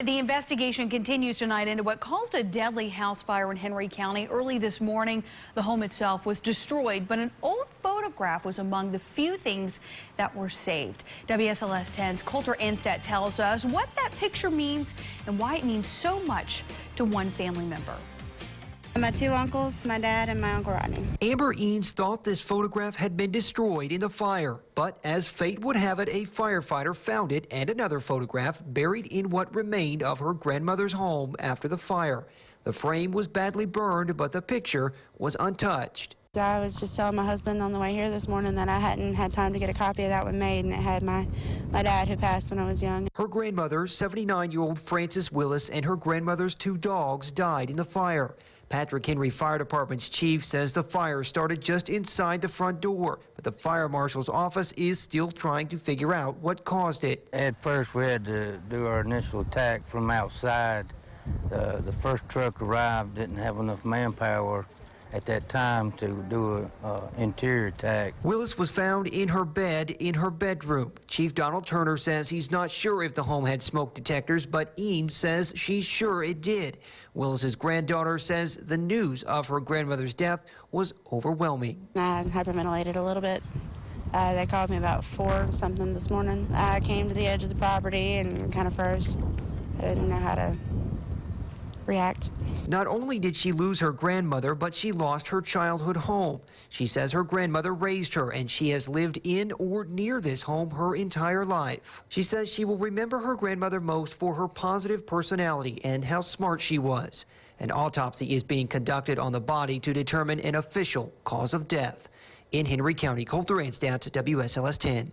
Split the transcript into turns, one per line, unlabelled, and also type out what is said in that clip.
The investigation continues tonight into what caused a deadly house fire in Henry County. Early this morning, the home itself was destroyed, but an old photograph was among the few things that were saved. WSLS 10's Coulter Anstadt tells us what that picture means and why it means so much to one family member.
My two uncles, my dad, and my Uncle Rodney.
Amber Eanes thought this photograph had been destroyed in the fire, but as fate would have it, a firefighter found it and another photograph buried in what remained of her grandmother's home after the fire. The frame was badly burned, but the picture was untouched.
I was just telling my husband on the way here this morning that I hadn't had time to get a copy of that one made, and it had my dad who passed when I was young.
Her grandmother, 79-year-old Frances Willis, and her grandmother's two dogs died in the fire. Patrick Henry Fire Department's chief says the fire started just inside the front door, but the fire marshal's office is still trying to figure out what caused it.
At first, we had to do our initial attack from outside. The first truck arrived, didn't have enough manpower at that time to do an interior attack.
Willis was found in her bed in her bedroom. Chief Donald Turner says he's not sure if the home had smoke detectors, but Eanes says she's sure it did. Willis's granddaughter says the news of her grandmother's death was overwhelming.
I hyperventilated a little bit. They called me about 4-something this morning. I came to the edge of the property and kind of froze. I didn't know how to react.
Not only did she lose her grandmother, but she lost her childhood home. She says her grandmother raised her, and she has lived in or near this home her entire life. She says she will remember her grandmother most for her positive personality and how smart she was. An autopsy is being conducted on the body to determine an official cause of death. In Henry County, Coulter Anstadt, WSLS 10.